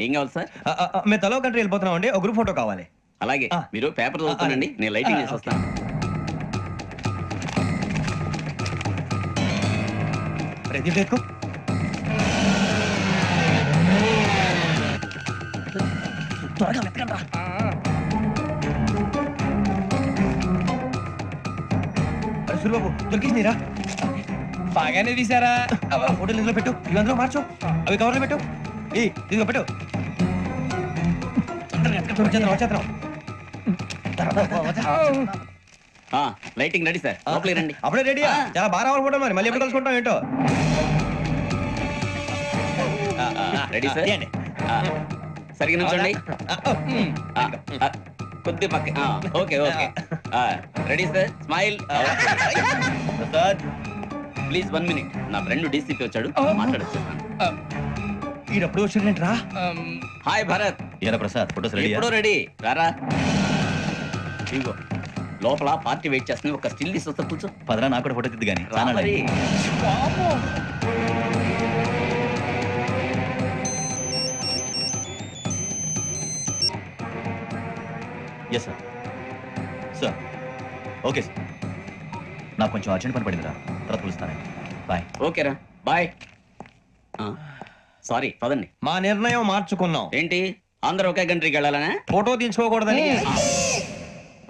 ఏం కావాలి సార్? మేము తలో కంట్రీ వెళ్ళిపోతున్నాం అండి, ఒక గ్రూప్ ఫోటో కావాలి. అలాగే, మీరు పేపర్ చదువుతానండి, నేను లైటింగ్ చేసి వస్తాను. త్వరగా వెతకండి. సూరిబాబు దొరికిందిరా? బాగానే తీసారా? ఫోటోలు ఇందులో పెట్టు, ఇవి అందులో మార్చు, అవి కవర్లో పెట్టు, ఇదిగో పెట్టు. లైటింగ్ రెడీ సార్, లోపలికి రండి. అప్పుడే రెడీయా? చాలా బాగా రావాలి ఫోటో, మరి మళ్ళీ ఎప్పుడు కలుసుకుంటాం ఏంటో. రెడీ సార్, సరిగ్గా నుంచోండి. కొద్ది పక్క. Okay okay, ready sir, smile. Sir please 1 minute, నా ఫ్రెండ్ డీసీపీ వచ్చాడు, మాట్లాడచ్చు. ఈడప్పుడు వచ్చిందంటరా? హాయ్ భరత్. ఏరా ప్రసాద్, ఫోటోస్ రెడీ? ఎప్పుడో రెడీ, రారా. ఇగో లోపల పార్టీ వెయిట్ చేస్తుంది, ఒక స్టిల్ తీసి వస్తా, కూర్చో. పదరా, నాకు కూడా ఫోటో తిద్దు కానీ. Yes sir. Sir okay sir, నాకు కొంచెం అర్జెంట్ పని పడిందిరా, తర్వాత పిలుస్తాను. బాయ్. ఓకేరా, బాయ్. సారీ, పదండి. మా నిర్ణయం మార్చుకున్నాం. ఏంటి, అందరూ ఒకే కంట్రీకి వెళ్ళాలనే? ఫోటో తీసుకోకూడదని.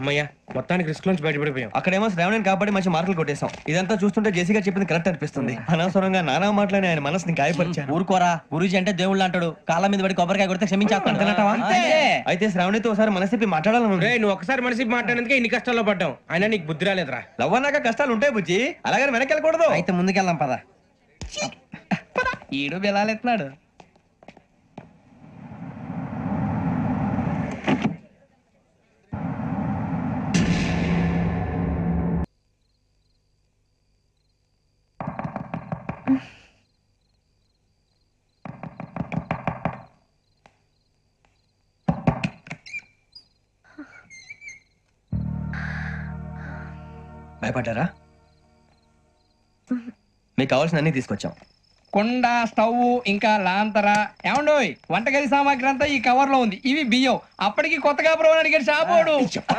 అమ్మయ్యా, మొత్తానికి రిస్క్ నుంచి బయటపడిపోయాం. అక్కడేమో శ్రావణిని కాబట్టి మంచి మార్కులు కొట్టేశాం. ఇదంతా చూస్తుంటే జేసీగా చెప్పింది కరెక్ట్ అనిపిస్తుంది. అనవసరంగా నానా మాటలని ఆయన మనసుని గాయపరిచాను. ఊరుకోరా, గురూజీ అంటే దేవుళ్ళు అంటాడు. కాళ్ళ మీద పడి కొబ్బరికాయ కొడితే క్షమించేస్తాను. అయితే శ్రావణితో ఒకసారి మనసిప్పి మాట్లాడాలను. నువ్వు ఒకసారి మనసి మాట్లాడేందుకే ఇన్ని కష్టాల్లో పడ్డాం. అయినా నీకు బుద్ధి రాలేదురా. లవ్ అన్నాక కష్టాలు ఉంటాయి బుజ్జి, అలాగని వెనక్కి వెళ్ళకూడదు. అయితే ముందుకెళ్దాం పద. ఈడు బిలాలెత్తున్నాడు. భయపడ్డారా? మీకు కావాల్సిన అన్ని తీసుకొచ్చాం. కుండ, స్టవ్, ఇంకా లాంతర. ఏమండోయ్, వంటగది సామాగ్రి అంతా ఈ కవర్ లో ఉంది. ఇవి బియ్యం. అప్పటికి కొత్తగా బ్రౌన్ అడిగాడు షాపోడు.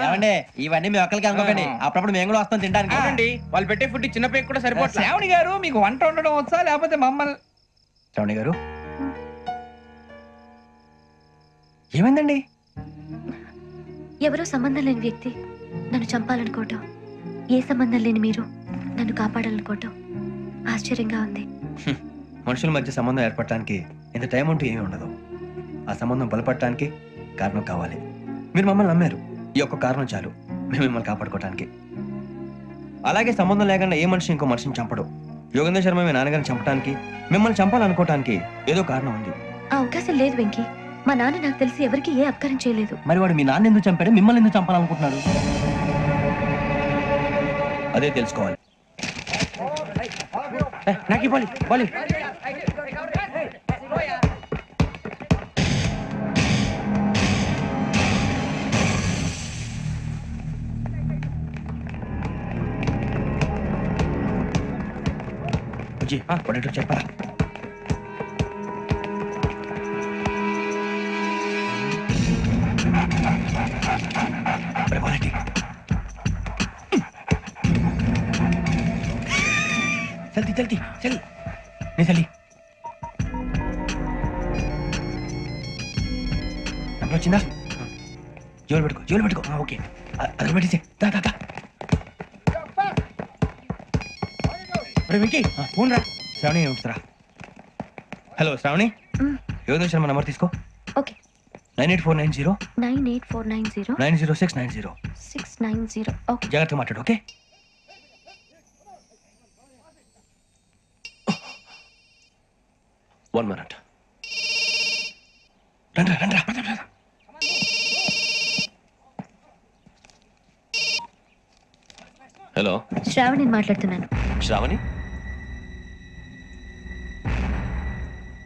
ఏమండి, ఇవన్నీ మీ ఒక్కరికి అనుకోకండి, అప్పుడప్పుడు మేము కూడా వస్తాం తినడానికి. వాళ్ళు పెట్టే ఫుడ్ చిన్న పేరు కూడా సరిపోతుంది. శ్రావణి గారు, మీకు వంట ఉండడం వచ్చా, లేకపోతే మమ్మల్ని? శ్రావణి గారు, ఏమైందండి? ఎవరో సంబంధం లేని వ్యక్తి నన్ను చంపాలనుకోవటం, ఏ సంబంధం లేని మీరు నన్ను కాపాడాలనుకోవటం ఆశ్చర్యంగా ఉంది. మనుషుల మధ్య సంబంధం ఏర్పడటానికి ఇంత టైం ఉంటూ ఏమీ ఉండదు. ఆ సంబంధం బలపడటానికి కారణం కావాలి. మీరు మమ్మల్ని నమ్మారు, ఈ ఒక్క కారణం చాలు మేము మిమ్మల్ని కాపాడుకోవటానికి. అలాగే సంబంధం లేకుండా ఏ మనిషి ఇంకో మనిషిని చంపడు. యోగేంద్ర శర్మ మీ నాన్నగారిని చంపడానికి, మిమ్మల్ని చంపాలనుకోవటానికి ఏదో కారణం ఉంది. ఆ అవకాశం లేదు వెంకీ. మా నాన్న నాకు తెలిసి ఎవరికి ఏ అపకారం చేయలేదు. మరి వాడు మీ నాన్న ఎందుకు చంపాడు, మిమ్మల్ని ఎందుకు చంపాలనుకుంటున్నాడు? అదే తెలుసుకోవాలి. నాకు బాలి బాలి. బుజ్జి, పడేటో చెప్పరా? जल्दी जल्दी चल, नहीं चली नंबर వచ్చిందా? జోలు పెట్టుకో. ఓకే, అది పెట్టేసి దా దా దా. అరే వెంకీ, ఫోన్ రా. శ్రావణి ఉంటురా. హలో శ్రావణి, యోగేంద్ర శర్మ నంబర్ తీసుకో. ఓకే, 98490 98490 90690 690. ఓకే, జాగ్రత్తగా మాట్లాడు. Okay, one minute. రండ్రా. హలో, శ్రావణిని మాట్లాడుతున్నాను. శ్రావణి,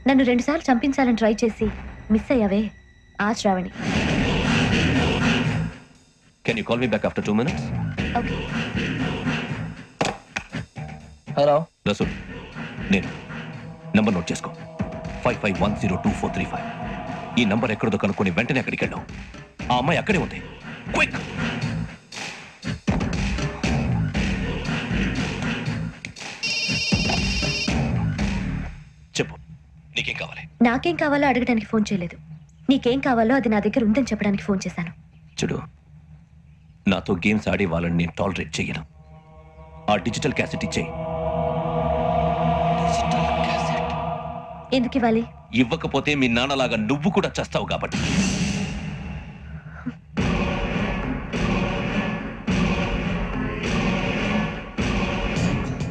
నన్ను 2 సార్లు చంపించాలని ట్రై చేసి మిస్ అయ్యావే, ఆ Sravani. Can you call me back after 2 minutes? Okay. Hello Rasool, నేను నంబర్ నోట్ చేసుకో. 55102435. ఈ నంబర్ ఎక్కడదో కనుక్కొని వెంటనే అక్కడికి వెళ్ళాం. ఆ అమ్మాయి అక్కడే ఉంది. క్విక్! చెప్పు, నీకేం కావాలి? నాకేం కావాలో అడగడానికి ఫోన్ చేయలేదు. నీకేం కావాలో అది నా దగ్గర ఉందని చెప్పడానికి ఫోన్ చేశాను. చూడు, నాతో గేమ్స్ ఆడే వాళ్ళని నేను టాలరేట్ చెయ్యను. ఆ డిజిటల్ క్యాసెట్ ఇచ్చేయి. ఎందుకు ఇవ్వాలి? ఇవ్వకపోతే మీ నాన్నలాగా నువ్వు కూడా చేస్తావు కాబట్టి.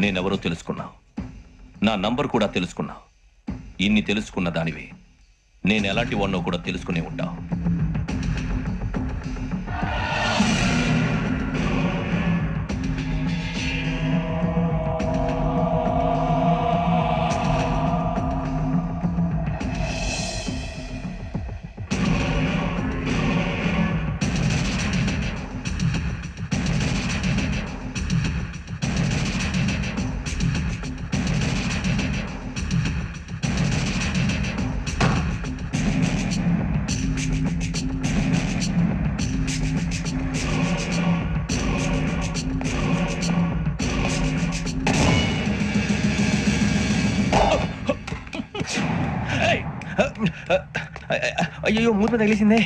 నేనెవరో తెలుసుకున్నావు, నా నంబర్ కూడా తెలుసుకున్నావు. ఇన్ని తెలుసుకున్న దానివి నేను ఎలాంటి వాడినో కూడా తెలుసుకునే ఉంటావు. అయ్యో, మూత తగిలేసిందే.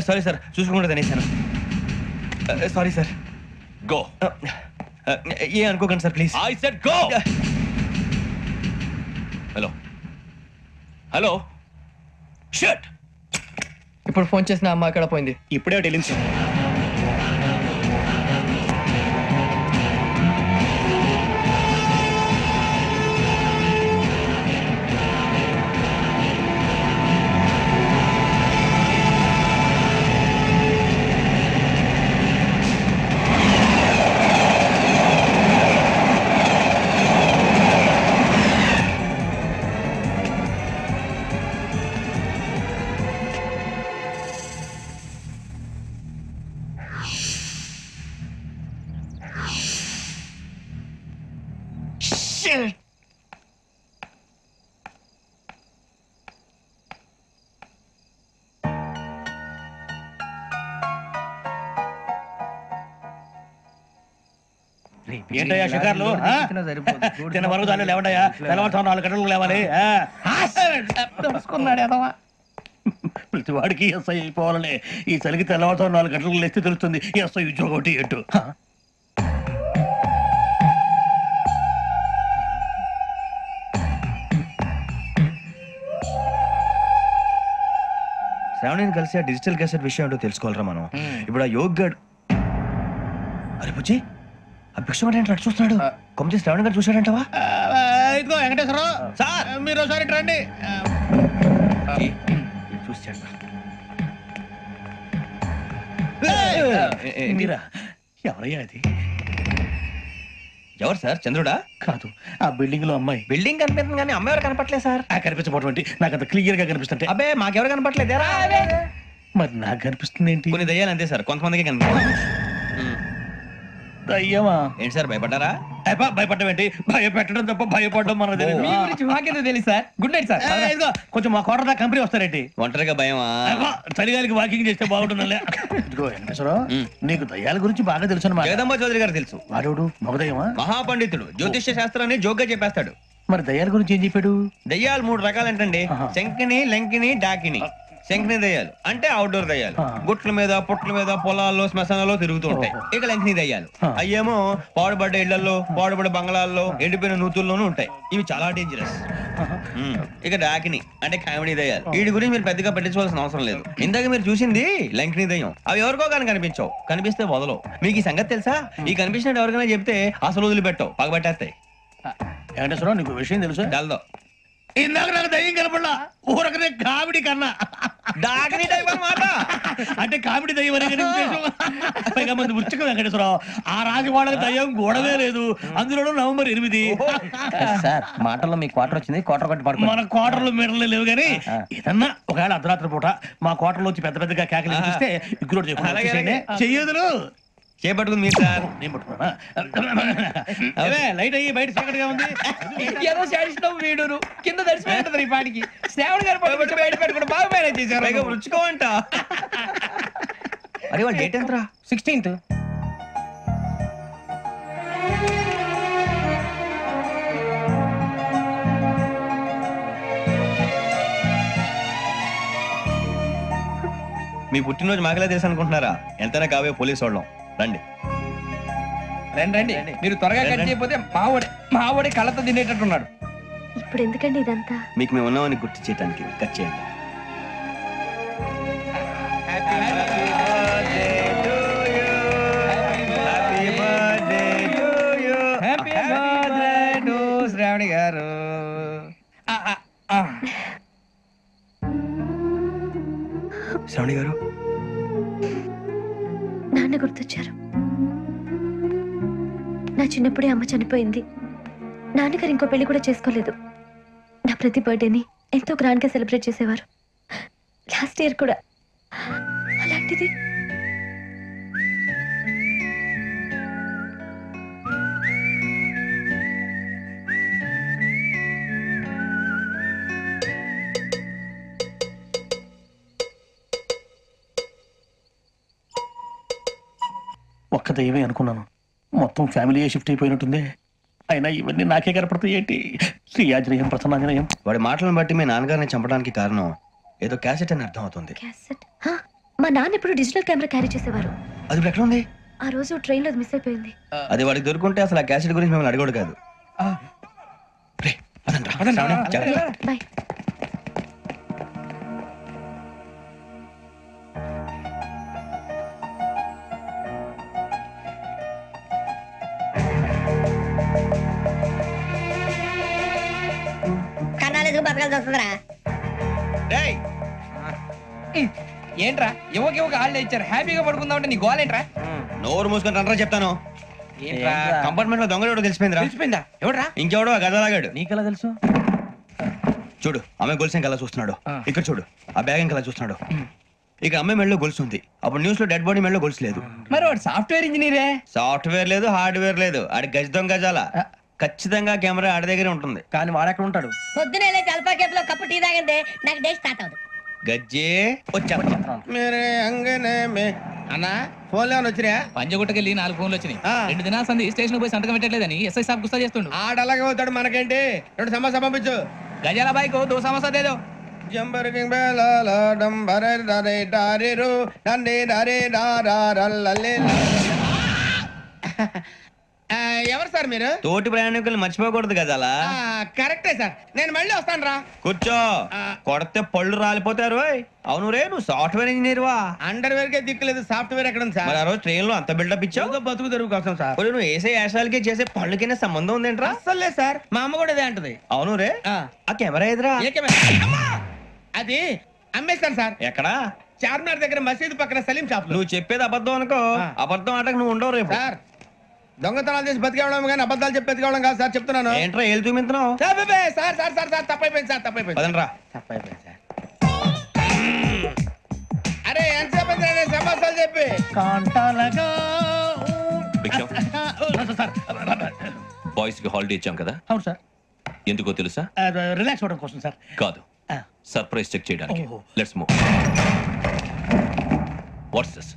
సారీ సార్, చూసుకోకుండా తినేసాను. Sorry sir. గో. ఏ అనుకోకండి sir, please. I said go. Hello hello, shut. ఇప్పుడు ఫోన్ చేసిన అమ్మ అక్కడ పోయింది. ఇప్పుడే వెళ్ళింది సార్. ఏంటయ్యా షికార్లు? తిన్న వరకు దాన్ని లేవండయ్యా. తెల్లవారుతాం 4 గంటలకు లేవాలి. ప్రతి వాడికి ఎస్ఐ అయిపోవాలని ఈ చలికి తెల్లవారుతాం 4 గంటలకు లేస్తే తెలుస్తుంది ఎస్ఐ ఉద్యోగం ఒకటి ఎట్టు. శ్రావణిని కలిసి ఆ డిజిటల్ క్యాసెట్ విషయం ఏంటో తెలుసుకోవాలరా మనం. ఇప్పుడు ఆ యోగ్ గడ్, అరే బుజ్జి, ఆ భిక్షం అంటే అటు చూస్తున్నాడు. కొమ్మ శ్రావణి గారు చూశాడంటవా? ఇదిగో వెంకటేశ్వరరావు సార్, మీరు ఒకసారి రండి. చూశాడు. మీరా? ఎవరయ్యా అది? ఎవరు సార్? చంద్రుడా? కాదు, ఆ బిల్డింగ్ లో అమ్మాయి. బిల్డింగ్ కనిపిస్తుంది కానీ అమ్మాయి ఎవరు కనపట్లేదు సార్. కనిపించబోటువంటి నాకు అంత క్లియర్ గా కనిపిస్తుంటే. అబ్బే, మాకెవరు కనపట్లేదు. మరి నాకు కనిపిస్తుంది ఏంటి? కొన్ని దయ్యాలు అంతే సార్, కొంతమందికి కనిపిస్తుంది. అయ్యమా ఏంటి సార్, భయపడ్డారా? భయపడడం ఏంటి? భయపెట్టడం తప్ప భయపడడం మనకు తెలియదు. మీ గురించి మాకేదో తెలుసు సార్. Good night sir. ఇదిగో కొంచెం మా కోట దాకా కంపెనీ వస్తారేంటి? ఒంటరిగా భయమా? చలిగాలికి వాకింగ్ చేస్తే బాగుంటుందిలే. ఇదిగో వెంకటేశ్వరరావు, నీకు దయ్యాల గురించి బాగా తెలుసు అన్నమాట. జగదంబ చౌదరి గారు తెలుసు. వాడోడు మగదయ్యమా? మహాపండితుడు, జ్యోతిష్య శాస్త్రాన్ని జోగ్గా చెప్పేస్తాడు. మరి దయ్యాల గురించి ఏం చెప్పాడు? దయ్యాలు 3 రకాలంటండి. శంకిని, లంకిని, డాకిని. శంకిని దయ్యాలు అంటే అవుట్డోర్ దయ్యాలు, గుట్ల మీద పుట్ల మీద పొలాల్లో శ్మశానాల్లో తిరుగుతూ ఉంటాయి. ఇక లంకిని దయ్యాలు అయ్యేమో పాడుబడ్డ ఇళ్లలో, పాడుబడ్డ బంగ్లాల్లో, ఎండిపోయిన నూతుల్లోనూ ఉంటాయి. ఇవి చాలా డేంజరస్. ఇక డాకిని అంటే కామెడీ దయ్యాలు. వీటి గురించి మీరు పెద్దగా పట్టించుకోవాల్సిన అవసరం లేదు. ఇందాక మీరు చూసింది లంకిని దయ్యం. అవి ఎవరికో కానీ కనిపించవు, కనిపిస్తే వదలవు. మీకు ఈ సంగతి తెలుసా? ఈ కనిపించినట్టు ఎవరికైనా చెప్తే అసలు వదిలిపెట్టవు, పగబట్టేస్తాయి. వెంకటేశ్వరరావు, నీకు విషయం తెలుసు? డల్దో. ఇందాక నాకు దయ్యం కనపడలా, ఊరకనే కామెడీ కన్నా. డాకిని టైప్ అన్నమాట. అంటే కామెడీ దయ్యం అనే ఉద్దేశం. పైగా మంది ఉచ్చక వెంకటేశ్వరరావు, ఆ రాజవాడకి దయ్యం గొడవే లేదు. అందులోనూ November 8. సార్ మాటల్లో మీ క్వార్టర్ వచ్చింది, క్వార్టర్ కొట్టి పడుకో. మన క్వార్టర్లో మెడలు లేవు కానీ ఏదన్నా ఒకవేళ అర్ధరాత్రి పూట మా క్వార్టర్లో వచ్చి పెద్ద పెద్దగా కేకలు ఇస్తే ఇగ్గురు చెయ్యదులు. చేపట్టుకుంది మీరు సార్. నేను పట్టుకున్నా లైట్ అయ్యి బయట చీకటిగా ఉంది. ఏదో శాడిస్తావు వీడును కింద దర్శనం ఈ పాటికి శ్రావణ్ గారు పట్టుకుంటే బయట పెట్టుకుంటే బాగా మేనేజ్ చేశారు. పైగా రుచుకోమంట. అరే వాళ్ళ డేట్ ఎంతరా? 16th. మీ పుట్టినరోజు మాకలే తెలుసు అనుకుంటున్నారా? ఎంతైనా కావే పోలీసు వాళ్ళం. రండి రండి మీరు త్వరగా కట్ చేయకపోతే మావోడే కళ్ళతో తినేటట్టున్నాడు. ఇప్పుడు ఎందుకండి ఇదంతా? మీకు మేము ఉన్నామని గుర్తు చేయడానికి కట్ చేయండి. హ్యాపీ బర్త్డే టు శ్రావణి గారు. శ్రావణి గారు నాన్న గుర్తొచ్చారు. నా చిన్నప్పుడే అమ్మ చనిపోయింది. నాన్నగారు ఇంకో పెళ్లి కూడా చేసుకోలేదు. నా ప్రతి బర్త్డేని ఎంతో గ్రాండ్ గా సెలబ్రేట్ చేసేవారు. లాస్ట్ ఇయర్ కూడా. అలాంటిది ఒక్క దయ్యమే అనుకున్నాను, మొత్తం ఫ్యామిలీ షిఫ్ట్ అయిపోయినట్టుంది. అయినా ఇవన్నీ నాకే కనపడతాయి ఏంటి? శ్రీ ఆంజనేయం ప్రసన్నాంజనేయం. వాడి మాటలను బట్టి మీ నాన్నగారిని చంపడానికి కారణం ఏదో క్యాసెట్ అని అర్థం అవుతుంది. క్యాసెట్. మా నాన్న ఎప్పుడు డిజిటల్ కెమెరా క్యారీ చేసేవారు. అది ఇప్పుడు ఎక్కడ ఉంది? ఆ రోజు ట్రైన్ లో మిస్ అయిపోయింది. అది వాడికి దొరుకుంటే అసలు ఆ క్యాసెట్ గురించి మిమ్మల్ని అడగడు కాదు. రే, పదండి రా. శ్రావణి, జాగ్రత్త. బాయ్. ఏంట్రా యువక హాలిడే ఇచ్చారు, హ్యాపీగా పడుకుందాం అంటే నీ గోల్ ఏంట్రా? నోరు మూసుకొని రండ్రా చెప్తాను. ఏంట్రా కంపార్ట్మెంట్ లో దొంగలు తెలిసిపోయిందిరా. తెలిసిపోయిందా? ఎవడ్రా? ఇంకెవడో ఆ గదలాగాడు. నీకెలా తెలుసు? చూడు, ఆమె గొలుసు ఇంకలా చూస్తున్నాడు. ఇక్కడ చూడు, ఆ బ్యాగ్ ఇంకలా చూస్తున్నాడు. ఇక అమ్మాయి మెడలో గొలుసు ఉంది. అప్పుడు న్యూస్ లో డెడ్ బాడీ మెడలో గొలుసు లేదు. మరి వాడు సాఫ్ట్వేర్ ఇంజనీరే. సాఫ్ట్వేర్ లేదు, హార్డ్వేర్ లేదు. ఆడి గజ దొంగ గజాల. ఖచ్చితంగా కెమెరా ఆడి దగ్గరే ఉంటుంది. కానీ వాడెక్కడ ఉంటాడు? పొద్దునే లేచి అల్ఫా కేఫ్ లో కప్పు టీ తాగిందే నాకు డే స్టార్ట్ అవుతుంది. గజ్జే వచ్చా. అన్నా ఫోన్ లో వచ్చినా? పంజగుట్టకెళ్ళి 4 ఫోన్లు వచ్చినాయి. 2 దినాల సంది స్టేషన్ పోయి సంతకం పెట్టలేదని ఎస్ఐ సాబ్ గుస్తా చేస్తుండు. ఆడలాగే పోతాడు, మనకేంటి? 2 సమస్య పంపించు. గజాల బైక్ 2 సమస్య దేదో. జంబరకింగ్ బేలాల డంబరే డరే డారిరు డండే డరే డారల్లలే. ఎవరు సార్ మీరు? తోటి ప్రయాణికులు మర్చిపోకూడదు గజాల. కరెక్టే సార్, నేను మళ్ళీ వస్తాను రా. కూర్చో, కొడితే పళ్ళు రాలిపోతారు. అవును రే, నువ్వు సాఫ్ట్వేర్ ఇంజనీర్ వా? అండర్వేర్ కే దిక్కులేదు, సాఫ్ట్వేర్ ఎక్కడ ఉంది సార్? మరి ఆ రోజు ట్రైన్ లో అంత బిల్డప్ ఇచ్చావు. బతుకు తెరుగు కోసం సార్. నువ్వు వేసే యాశాలకి చేసే పళ్ళకైనా సంబంధం ఉందేంట్రా? అస్సలు లేదు సార్, మా అమ్మ కూడా ఇదే అంటది. అవును రే, ఆ కెమెరా ఎదురా? ఏ కెమెరా? అమ్మా! అది అమ్మేస్తాను సార్. ఎక్కడా? చార్మినార్ దగ్గర మసీదు పక్కన సలీం షాప్. నువ్వు చెప్పేది అబద్ధం అనుకో. అబద్ధం ఆటకు నువ్వు ఉండవు రేపు. సార్, దొంగతనాలు చేసి బతికేవడం కానీ అబద్ధాలు చెప్పి బతికేవడం కాదు సార్, చెప్తున్నాను. ఏంట్రా ఏళ్ళు చూపించినావు? Sir sir sir sir sir తప్పైపోయింది సార్, తప్పైపోయింది. పదండ్రా. తప్పైపోయింది సార్. అరే ఎంతసేపు సమస్యలు చెప్పి కాంటాలగా బాయ్స్ కి హాలిడే ఇచ్చాం కదా? అవును సార్. ఎందుకో తెలుసా? రిలాక్స్ అవ్వడం కోసం సార్. కాదు, సర్ప్రైజ్ చెక్ చేయడానికి. Let's move. What's this?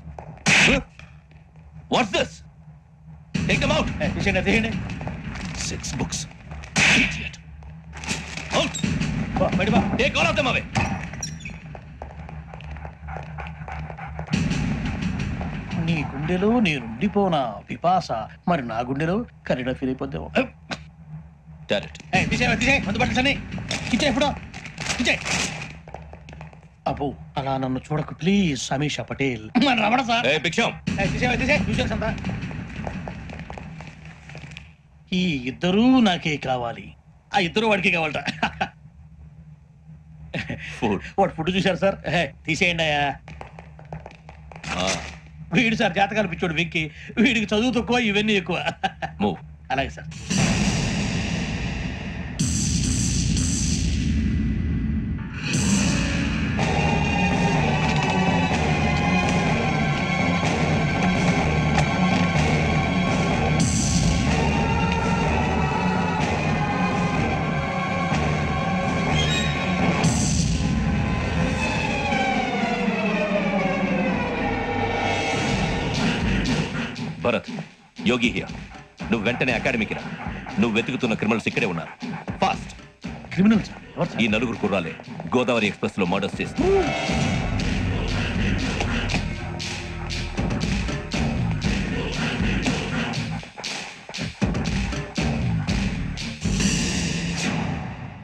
What's this? Take them out. తీయండి. 6 books. Idiot. Out. Badi ba. Take all of them away. నీ గుండెలో నేనుండిపోనా పిపాస, మరి నా గుండెలో కరీడా ఫీల్ అయిపోద్దాం. అబ్బో అలా నన్ను చూడకు ప్లీజ్. సమీషా పటేల్. రమణ సార్. ఈ ఇద్దరూ నాకే కావాలి. ఆ ఇద్దరు వాడికి కావాలట. వాడు ఫుడ్ చూశారు సార్. తీసేయండి అయ్యా. వీడు సార్ జాతకాలు పిచ్చోడు వెక్కి. వీడికి చదువు తక్కువ, ఇవన్నీ ఎక్కువ. అలాగే సార్. Yogi here. నువ్వు వెంటనే అకాడమీకి రా. నువ్వు వెతుకుతున్న క్రిమినల్స్ ఇక్కడే ఉన్నారు. ఫాస్ట్. క్రిమినల్స్ ఈ నలుగురు కుర్రాలే గోదావరి ఎక్స్ప్రెస్ లో మర్డర్స్ చేస్తారు.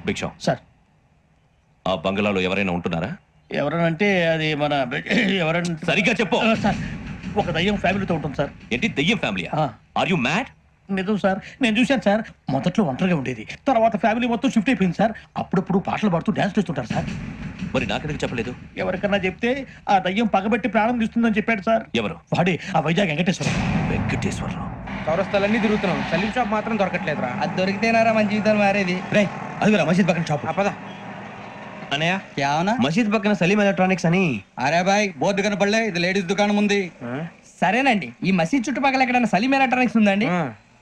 భిక్షం సార్, ఆ బంగ్లాలో ఎవరైనా ఉంటున్నారా? ఎవరనంటే అది మన ఎవరంటే సరిగ్గా చెప్పు. సార్, ఒక దయ్యం ఫ్యామిలీతో ఉంటుంది సార్. ఏంటి దెయ్యం ఫ్యామిలీ? Are you mad? నిజం సార్, నేను చూశాను సార్. మొదట్లో ఒంటరిగా ఉండేది, తర్వాత ఫ్యామిలీ మొత్తం షిఫ్ట్ అయిపోయింది సార్. అప్పుడప్పుడు పాటలు పాడుతూ డ్యాన్స్ చేస్తుంటారు సార్. మరి నాకెందుకు చెప్పలేదు? ఎవరికన్నా చెప్తే ఆ దయ్యం పగబెట్టి ప్రాణం తీస్తుందని చెప్పాడు సార్. ఎవరు? వాడే ఆ వైజాగ్ వెంకటేశ్వరరావు. వెంకటేశ్వరరావు. చౌరస్తాలన్నీ తిరుగుతున్నాం, సలీం షాప్ మాత్రం దొరకట్లేదురా. అది దొరికితేనారా మన జీవితాలు మారేది. రే అదిగురా మసీద్ పక్కన షాప్. పద. అనయ్య क्या होना? మసీద్ పక్కన సలీం ఎలక్ట్రానిక్స్ అని. అరే బాయ్ బోర్డు కనపడలే, ఇది లేడీస్ దుకాణం ఉంది. సరేనండి, ఈ మసీద్ చుట్టుపక్కల ఎక్కడైనా సలీం ఎలక్ట్రానిక్స్ ఉందండి?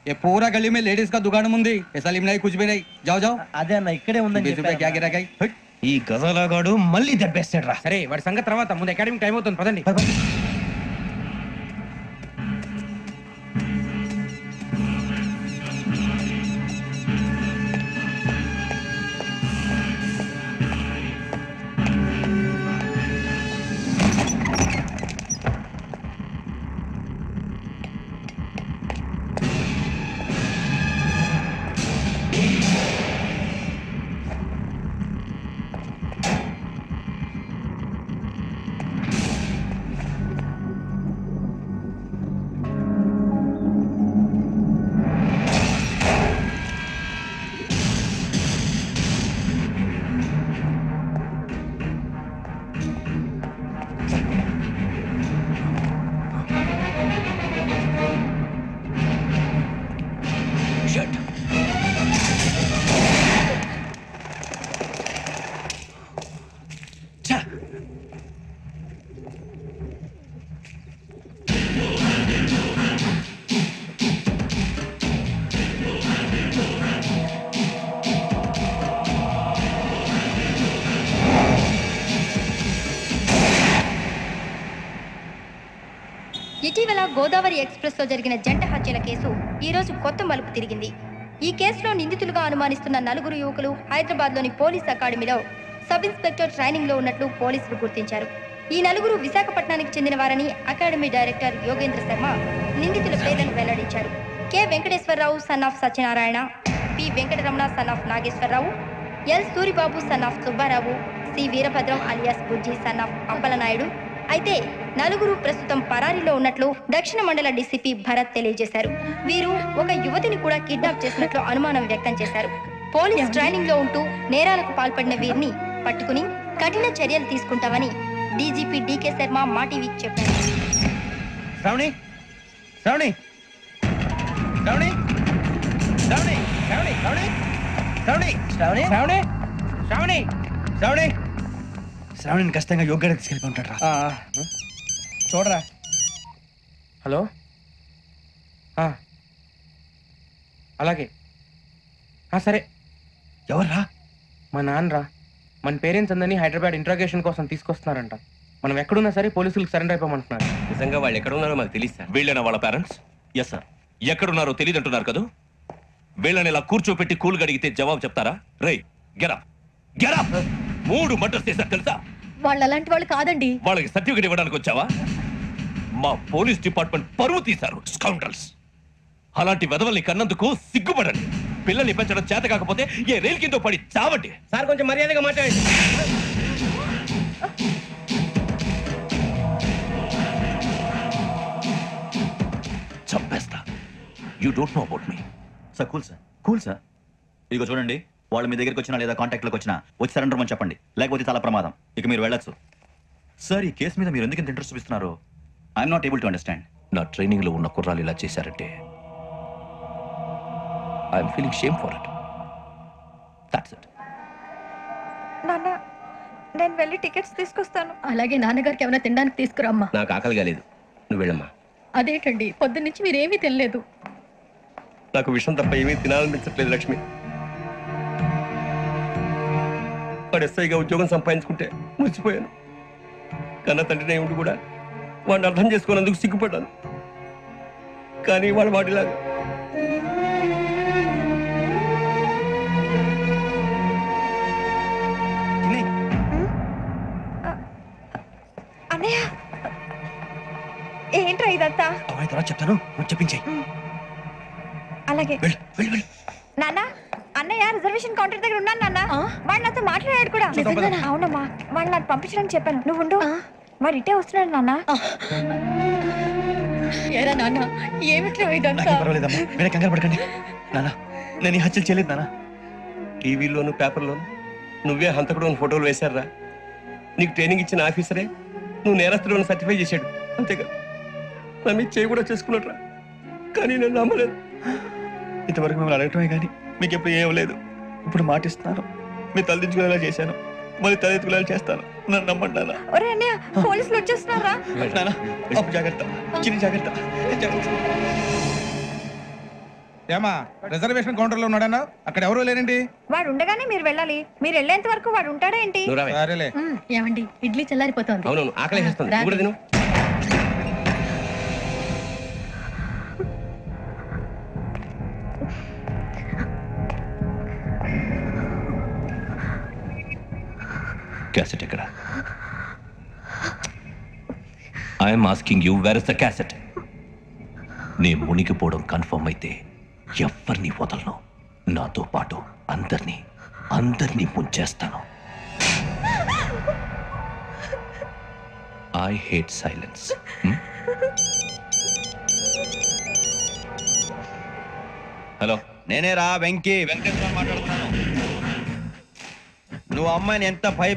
ये पूरा गली में लेडीज का दुकान मुंदी, ये सलीम नहीं कुछ भी नहीं. जाओ जाओ. అదే అన్న ఇక్కడే ఉందని 20 रुपए क्या गिरा गई? ఈ గజాలగాడు మళ్ళీ దెబ్బేస్తాడు రా. సరే వాడి సంగతి తర్వాత, ముందు అకాడమిక్ టైం అవుతుంది, పదండి. ఇటీవల గోదావరి ఎక్స్ప్రెస్ లో జరిగిన జంట హత్యల కేసు ఈ రోజు కొత్త మలుపు తిరిగింది. ఈ కేసులో నిందితులుగా అనుమానిస్తున్న నలుగురు యువకులు హైదరాబాద్ లోని పోలీస్ అకాడమీలో సబ్ ఇన్స్పెక్టర్ ట్రైనింగ్ లో ఉన్నట్లు పోలీసులు గుర్తించారు. ఈ నలుగురు విశాఖపట్నానికి చెందిన వారని అకాడమీ డైరెక్టర్ యోగేంద్ర శర్మ నిందితుల పేర్లను వెల్లడించారు. K Venkateswararao son of Satyanarayana, P Venkataramana son of Nageswararao, L Suribabu son of Subbarao, C Veerabhadram alias Bujji son of Appalanaidu. అయితే నలుగురు ప్రస్తుతం పరారీలో ఉన్నట్లు దక్షిణ మండల డీసీపీ భరత్ తెలియజేశారు. వీరు ఒక యువతిని కూడా కిడ్నాప్ చేసినట్లు అనుమానం వ్యక్తం చేశారు. పోలీస్ ట్రైనింగ్ లో ఉంటూ నేరాలకు పాల్పడిన వీరిని పట్టుకుని కఠిన చర్యలు తీసుకుంటామని డీజీపీ డీకే శర్మ మా టీవీకి చెప్పారు. శ్రావణి శ్రావణి శ్రావణి శ్రావణి శ్రావణి శ్రావణి శ్రావణి శ్రావణి శ్రావణి శ్రావణి శ్రావణి శ్రావణిని ఖచ్చితంగా యోగ్యంగా తీసుకెళ్ళి ఉంటాడు రా. చూడరా. హలో, అలాగే సరే. ఎవర్రా? మా నాన్నరా. మన పేరెంట్స్ అందరినీ హైదరాబాద్ ఇంట్రాగేషన్ కోసం తీసుకొస్తున్నారంట. మనం ఎక్కడున్నా సరే పోలీసులకు సరెండర్ అయిపోమంటున్నారు. నిజంగా వాళ్ళు ఎక్కడ ఉన్నారో మాకు తెలియదు సార్. వీళ్ళైనా వాళ్ళ పేరెంట్స్? Yes sir. ఎక్కడున్నారో తెలియదు అంటున్నారు కదా. వీళ్ళని ఇలా కూర్చోపెట్టి కూల్ అడిగితే జవాబు చెప్తారా? రే గెరా గెరా 3 మర్డర్స్ చేశారు తెలుసా? వాళ్ళు అలాంటి వాళ్ళు కాదండి. వాళ్ళకి సర్టిఫికేట్ ఇవ్వడానికి వచ్చావా? మా పోలీస్ డిపార్ట్మెంట్ పరువు తీశారు స్కౌండ్రల్స్. అలాంటి వెధవల్ని కన్నందుకు సిగ్గుపడండి. పిల్లల్ని పెంచడం చేత కాకపోతే ఏ రైలు కింద పడి చావండి. సార్ కొంచెం మర్యాదగా మాట్లాడండి. చంపేస్తా. You don't know about me. Sir cool sir, cool sir. ఇదిగో చూడండి, వాళ్ళు మీ దగ్గరికి వచ్చినా లేదా కాంటాక్ట్లోకి వచ్చినా వచ్చి సరెండర్ అని చెప్పండి, లేకపోతే చాలా ప్రమాదం. ఇక మీరు వెళ్ళొచ్చు. సార్, ఈ కేసు మీద మీరు ఎందుకు ఇంత ఇంట్రెస్ట్ చూపిస్తున్నారు? I'm not able to understand. నా ట్రైనింగ్ లో ఉన్న కుర్రాలు ఇలా చేశారంటే I'm feeling shame for it. That's it. నాన్న, నేను వెళ్ళి టికెట్స్ తీసుకొస్తాను. అలాగే నాన్నగారికి ఏమైనా తినడానికి తీసుకురామ్మా. నాకు ఆకలి కాలేదు, నువ్వు వెళ్ళమ్మా. అదేంటండి, పొద్దున్నుంచి మీరేమీ తినలేదు. నాకు విషయం తప్ప ఏమీ తినాలనిపించట్లేదు లక్ష్మి. వాడు ఎస్ఐగా ఉద్యోగం సంపాదించుకుంటే మురిసిపోయాను. కన్న తండ్రినే ఉండి కూడా వాడిని అర్థం చేసుకున్నందుకు సిగ్గుపడ్డాను. కానీ వాడు వాడిలాగా అన్నయ్య ఏంట్రా ఇదంతా? అవన్నీ తర్వాత చెప్తాను, నువ్వు చెప్పించేయి. అలాగే నాన్న. అన్నయ్య రిజర్వేషన్ కౌంటర్ దగ్గర ఉన్నాను నాన్న. వాడు నాతో మాట్లాడాడు కూడా. అవునమ్మా, వాడు నాకు పంపించడానికి చెప్పాను. నువ్వు ఉండు, వాడు ఇటే వస్తున్నాడు నాన్న. ఏరా నాన్న, ఏమిట్రా ఇదంతా? పర్వాలేదమ్మా, మీరే కంగారు పడకండి. నాన్న, నేను ఈ హత్యలు చేయలేదు నాన్న. టీవీలోను పేపర్లోను నువ్వే హంతకుడు ఫోటోలు వేశారా? నీకు ట్రైనింగ్ ఇచ్చిన ఆఫీసరే నువ్వు నేరస్తులను సర్టిఫై చేశాడు, అంతేగా? నా మీద చేయి కూడా చేసుకున్నట్రా, కానీ నేను నమ్మలేదు. ఇంతవరకు మిమ్మల్ని అడగటమే కానీ మీకు ఎప్పుడు ఏం లేదు. ఇప్పుడు మాటిస్తున్నాను, మీరు తలదించుకునేలా చేశాను, మళ్ళీ తలెత్తుకునేలా చేస్తాను. నన్ను నమ్మండి నాన్న. ఒరే అన్నయ్య, పోలీసులు వచ్చేస్తున్నారా? నాన్న, అప్పు జాగ్రత్త, చిన్న జాగ్రత్త. ఏమా రిజర్వేషన్ కౌంటర్ లో ఉన్నాడన్నా? అక్కడ ఎవరు లేనండి. వాడు ఉండగానే మీరు వెళ్ళాలి. మీరు వెళ్ళేంత వరకు వాడు ఉంటాడా ఏంటి? సరేలే. ఏమండి, ఇడ్లీ చల్లారిపోతుంది. అవునవును, ఆకలేస్తుంది. నువ్వు కూడా తిను. క్యాసెట్ ఎక్కడ? I'm asking you, where is the cassette? నే మునిగిపోవడం కన్ఫర్మ్ అయితే ఎవ్వరిని వదలను. నాతో పాటు అందరినీ ముంచేస్తాను. I hate silence. హలో, నేనే రా వెంకీ, వెంకటేశ్వర మాట్లాడుతున్నాను. నువ్వు అమ్మాయిని ఎంత భయ